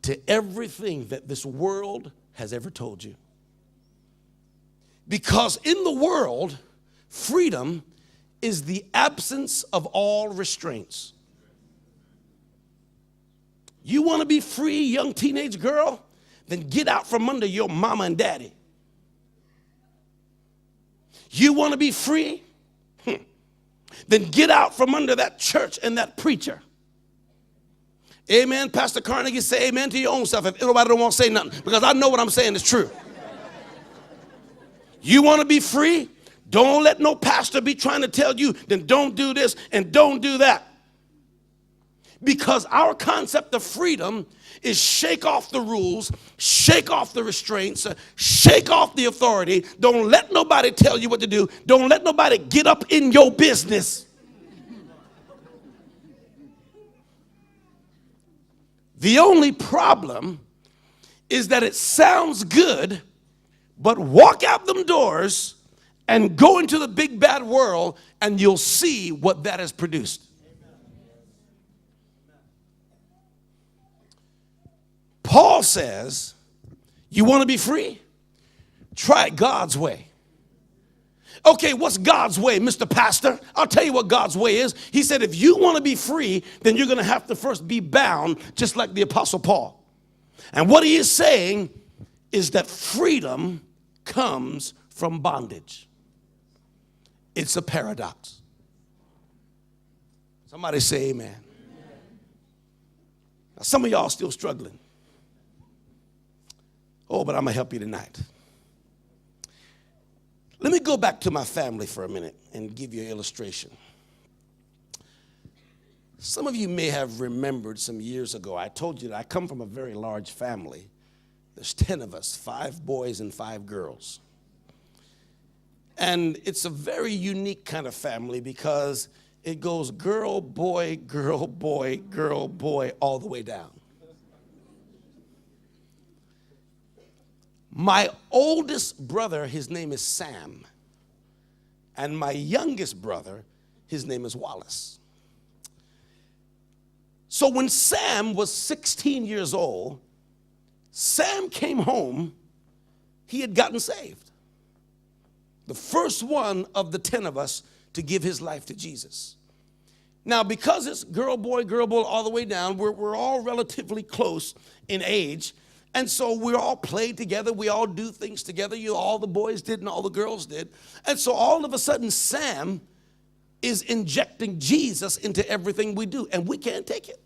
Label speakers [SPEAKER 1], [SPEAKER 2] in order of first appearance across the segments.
[SPEAKER 1] to everything that this world has ever told you. Because in the world, freedom is the absence of all restraints. You want to be free, young teenage girl? Then get out from under your mama and daddy. You want to be free? Then get out from under that church and that preacher. Amen. Pastor Carnegie, say amen to your own self if nobody don't want to say nothing, because I know what I'm saying is true. You want to be free? Don't let no pastor be trying to tell you, then don't do this and don't do that. Because our concept of freedom is shake off the rules, shake off the restraints, shake off the authority. Don't let nobody tell you what to do. Don't let nobody get up in your business. The only problem is that it sounds good, but walk out them doors and go into the big bad world and you'll see what that has produced. Paul says, you want to be free? Try it God's way. Okay, what's God's way, Mr. Pastor? I'll tell you what God's way is. He said, if you want to be free, then you're going to have to first be bound, just like the Apostle Paul. And what he is saying is that freedom comes from bondage. It's a paradox. Somebody say amen. Now, some of y'all still struggling. Oh, but I'm going to help you tonight. Let me go back to my family for a minute and give you an illustration. Some of you may have remembered some years ago, I told you that I come from a very large family. There's 10 of us, 5 boys and 5 girls. And it's a very unique kind of family because it goes girl, boy, girl, boy, girl, boy, all the way down. My oldest brother, his name is Sam. And my youngest brother, his name is Wallace. So when Sam was 16 years old, Sam came home, he had gotten saved. The first one of the 10 of us to give his life to Jesus. Now, because it's girl, boy, all the way down, we're all relatively close in age. And so we all played together. We all do things together. All the boys did and all the girls did. And so all of a sudden, Sam is injecting Jesus into everything we do. And we can't take it.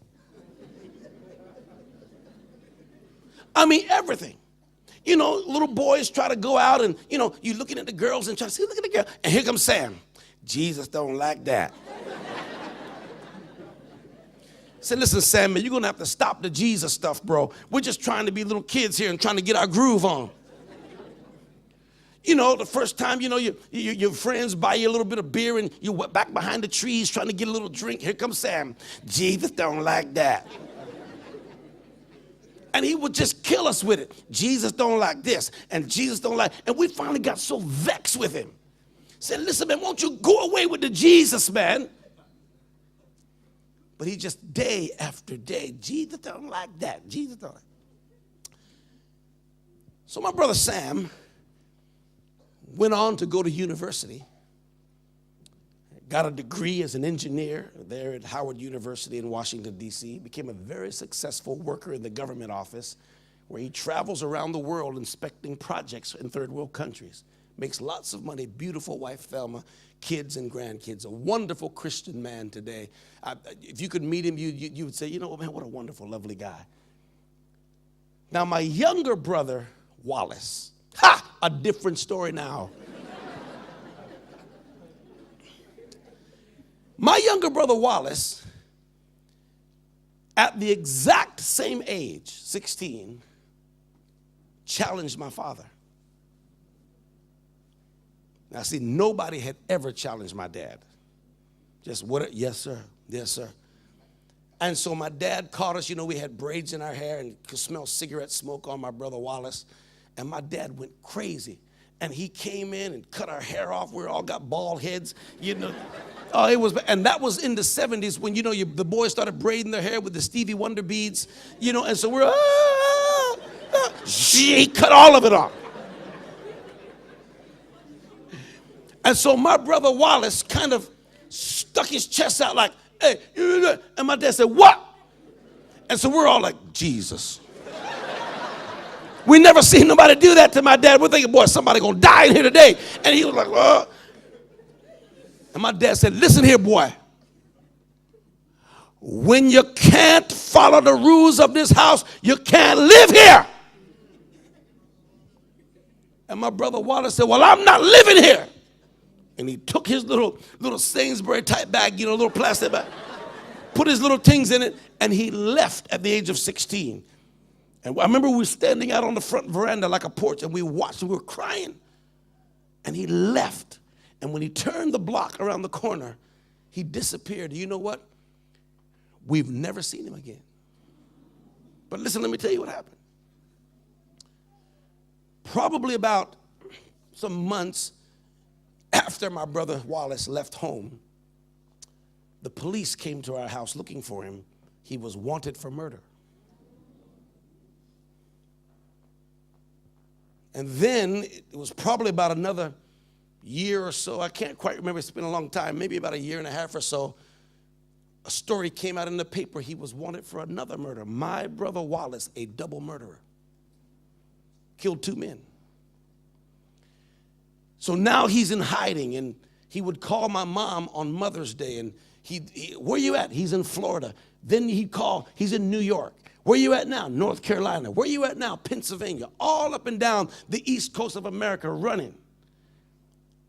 [SPEAKER 1] I mean, everything. You know, little boys try to go out and, you know, you're looking at the girls and try to say, look at the girl. And here comes Sam. Jesus don't like that. I said, listen, Sam, man, you're going to have to stop the Jesus stuff, bro. We're just trying to be little kids here and trying to get our groove on. You know, the first time, you know, your friends buy you a little bit of beer and you went back behind the trees trying to get a little drink. Here comes Sam. Jesus don't like that. And he would just kill us with it. Jesus don't like this and Jesus don't like. And we finally got so vexed with him. Said, listen, man, won't you go away with the Jesus, man? But he just day after day, Jesus don't like that. Jesus don't like. So my brother Sam went on to go to university, got a degree as an engineer there at Howard University in Washington, D.C., became a very successful worker in the government office where he travels around the world inspecting projects in third world countries. Makes lots of money, beautiful wife Thelma, kids and grandkids, a wonderful Christian man today. If you could meet him, you would say, you know, man, what a wonderful, lovely guy. Now, my younger brother, Wallace, a different story now. My younger brother, Wallace, at the exact same age, 16, challenged my father. Now, see, nobody had ever challenged my dad. Just, what? Yes, sir. Yes, sir. And so my dad caught us. You know, we had braids in our hair and could smell cigarette smoke on my brother Wallace. And my dad went crazy. And he came in and cut our hair off. We all got bald heads, you know. Oh, it was, and that was in the 70s when, you know, the boys started braiding their hair with the Stevie Wonder beads, you know. And so we're, He cut all of it off. And so my brother Wallace kind of stuck his chest out like, hey, and my dad said, what? And so we're all like, Jesus. We never seen nobody do that to my dad. We're thinking, boy, somebody gonna die in here today. And he was like, And my dad said, listen here, boy. When you can't follow the rules of this house, you can't live here. And my brother Wallace said, well, I'm not living here. And he took his little Sainsbury type bag, little plastic bag, put his little things in it, and he left at the age of 16. And I remember we were standing out on the front veranda like a porch, and we watched, and we were crying. And he left. And when he turned the block around the corner, he disappeared. You know what? We've never seen him again. But listen, let me tell you what happened. Probably about some months after my brother Wallace left home, the police came to our house looking for him. He was wanted for murder. And then it was probably about another year or so. I can't quite remember. It's been a long time, maybe about a year and a half or so. A story came out in the paper. He was wanted for another murder. My brother Wallace, a double murderer, killed 2 men. So now he's in hiding, and he would call my mom on Mother's Day, and he where you at? He's in Florida. Then he'd call, he's in New York. Where you at now? North Carolina. Where you at now? Pennsylvania. All up and down the east coast of America running.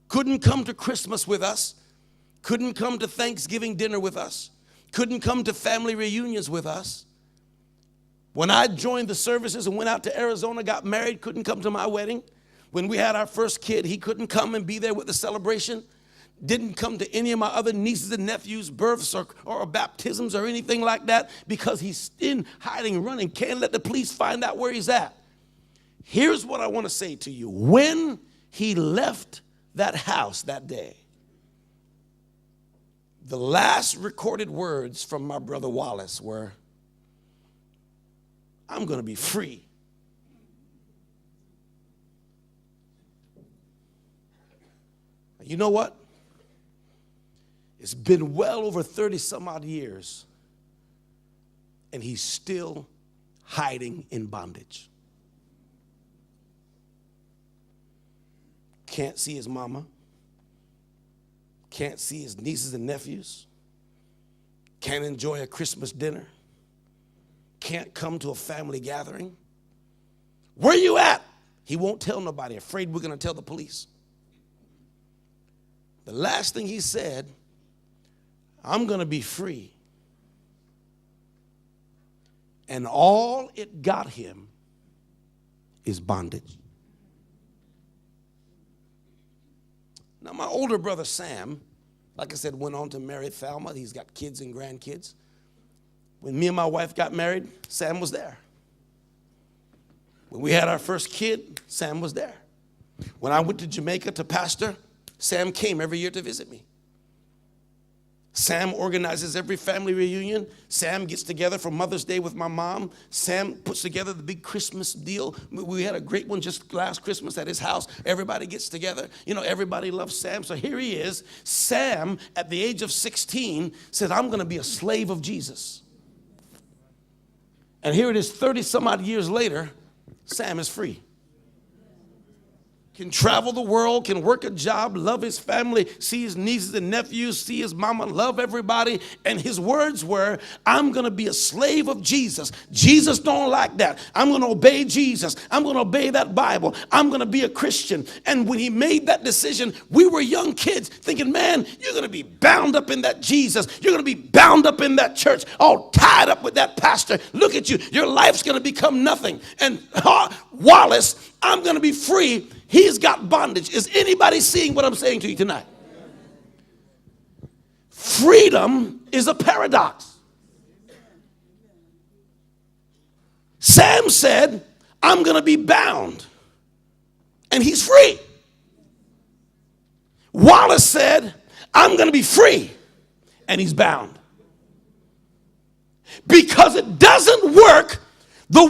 [SPEAKER 1] Couldn't come to Christmas with us. Couldn't come to Thanksgiving dinner with us. Couldn't come to family reunions with us. When I joined the services and went out to Arizona, got married, couldn't come to my wedding. When we had our first kid, he couldn't come and be there with the celebration. Didn't come to any of my other nieces and nephews' births or baptisms or anything like that because he's in hiding, running. Can't let the police find out where he's at. Here's what I want to say to you. When he left that house that day, the last recorded words from my brother Wallace were, I'm going to be free. You know what? It's been well over 30 some odd years, and he's still hiding in bondage. Can't see his mama. Can't see his nieces and nephews. Can't enjoy a Christmas dinner. Can't come to a family gathering. Where you at? He won't tell nobody, afraid we're going to tell the police. The last thing he said, I'm going to be free. And all it got him is bondage. Now, my older brother Sam, like I said, went on to marry Thelma. He's got kids and grandkids. When me and my wife got married, Sam was there. When we had our first kid, Sam was there. When I went to Jamaica to pastor, Sam came every year to visit me. Sam organizes every family reunion. Sam gets together for Mother's Day with my mom. Sam puts together the big Christmas deal. We had a great one just last Christmas at his house. Everybody gets together. Everybody loves Sam. So here he is. Sam, at the age of 16, said, I'm going to be a slave of Jesus. And here it is 30 some odd years later, Sam is free. Can travel the world, can work a job, love his family, see his nieces and nephews, see his mama, love everybody. And his words were, I'm going to be a slave of Jesus. Jesus don't like that. I'm going to obey Jesus. I'm going to obey that Bible. I'm going to be a Christian. And when he made that decision, we were young kids thinking, man, you're going to be bound up in that Jesus. You're going to be bound up in that church, all tied up with that pastor. Look at you. Your life's going to become nothing. And Wallace, I'm going to be free. He's got bondage. Is anybody seeing what I'm saying to you tonight? Freedom is a paradox. Sam said, I'm going to be bound. And he's free. Wallace said, I'm going to be free. And he's bound. Because it doesn't work the